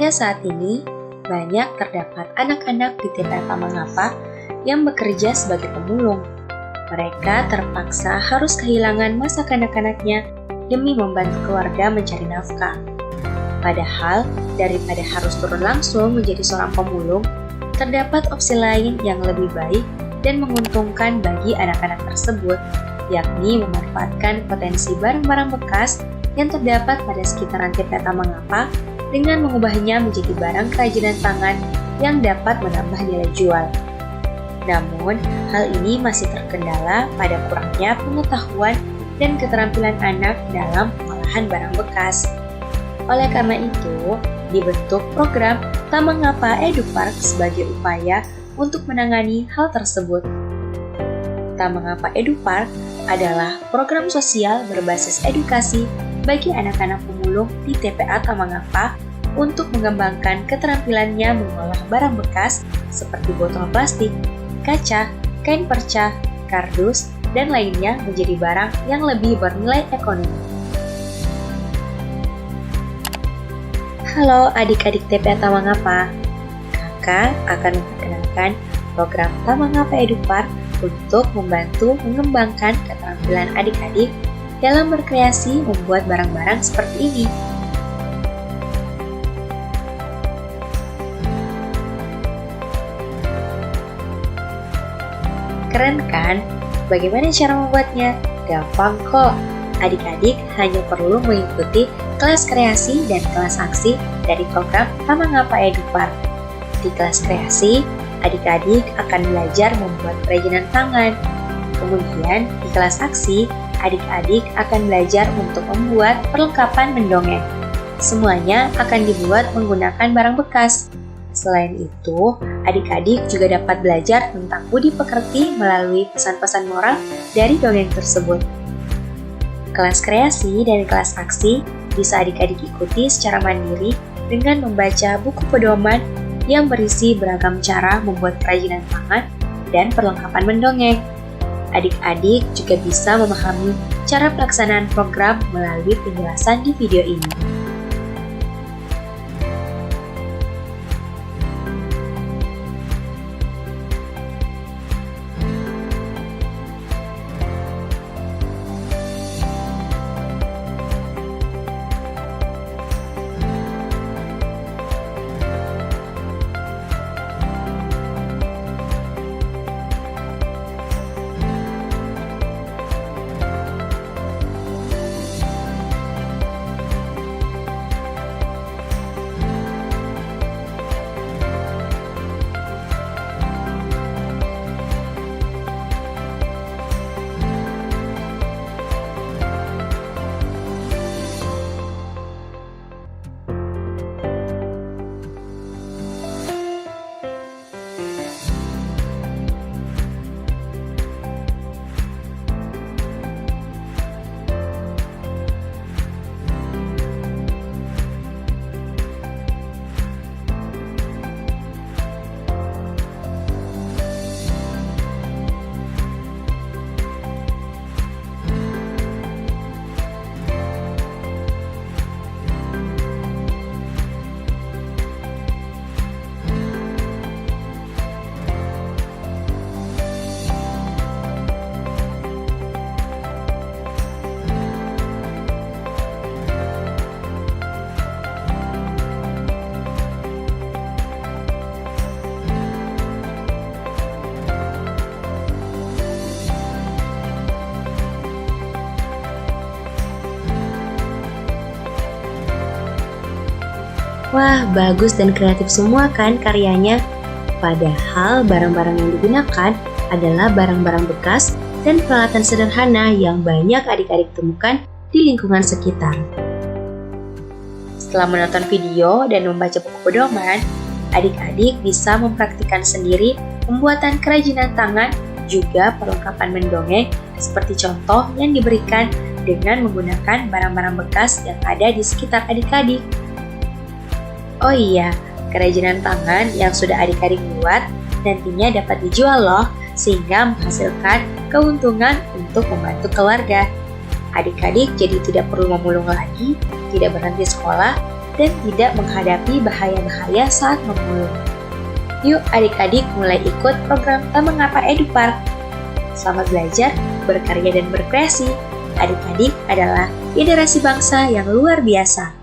Hingga saat ini, banyak terdapat anak-anak di TPA Tamangapa yang bekerja sebagai pemulung. Mereka terpaksa harus kehilangan masa kanak-kanaknya demi membantu keluarga mencari nafkah. Padahal, daripada harus turun langsung menjadi seorang pemulung, terdapat opsi lain yang lebih baik dan menguntungkan bagi anak-anak tersebut, yakni memanfaatkan potensi barang-barang bekas yang terdapat pada sekitaran TPA Tamangapa dengan mengubahnya menjadi barang kerajinan tangan yang dapat menambah nilai jual. Namun, hal ini masih terkendala pada kurangnya pengetahuan dan keterampilan anak dalam pengolahan barang bekas. Oleh karena itu, dibentuk program Tamangapa EduPark sebagai upaya untuk menangani hal tersebut. Tamangapa EduPark adalah program sosial berbasis edukasi bagi anak-anak pemulung di TPA Tamangapa untuk mengembangkan keterampilannya mengolah barang bekas seperti botol plastik, kaca, kain perca, kardus, dan lainnya menjadi barang yang lebih bernilai ekonomi. Halo adik-adik TPA Tamangapa, kakak akan memperkenalkan program Tamangapa EduPark untuk membantu mengembangkan keterampilan adik-adik dalam berkreasi membuat barang-barang seperti ini. Keren kan? Bagaimana cara membuatnya? Gampang kok. Adik-adik hanya perlu mengikuti kelas kreasi dan kelas aksi dari program Tamangapa EduPark. Di kelas kreasi, adik-adik akan belajar membuat kerajinan tangan. Kemudian, di kelas aksi, adik-adik akan belajar untuk membuat perlengkapan mendongeng. Semuanya akan dibuat menggunakan barang bekas. Selain itu, adik-adik juga dapat belajar tentang budi pekerti melalui pesan-pesan moral dari dongeng tersebut. Kelas kreasi dan kelas aksi bisa adik-adik ikuti secara mandiri dengan membaca buku pedoman yang berisi beragam cara membuat kerajinan tangan dan perlengkapan mendongeng. Adik-adik juga bisa memahami cara pelaksanaan program melalui penjelasan di video ini. Wah, bagus dan kreatif semua kan karyanya? Padahal barang-barang yang digunakan adalah barang-barang bekas dan peralatan sederhana yang banyak adik-adik temukan di lingkungan sekitar. Setelah menonton video dan membaca buku pedoman, adik-adik bisa mempraktikkan sendiri pembuatan kerajinan tangan juga perlengkapan mendongeng seperti contoh yang diberikan dengan menggunakan barang-barang bekas yang ada di sekitar adik-adik. Oh iya, kerajinan tangan yang sudah adik-adik buat nantinya dapat dijual loh, sehingga menghasilkan keuntungan untuk membantu keluarga. Adik-adik jadi tidak perlu memulung lagi, tidak berhenti sekolah, dan tidak menghadapi bahaya-bahaya saat memulung. Yuk adik-adik mulai ikut program Taman Ngapa EduPark. Selamat belajar, berkarya dan berkreasi. Adik-adik adalah generasi bangsa yang luar biasa.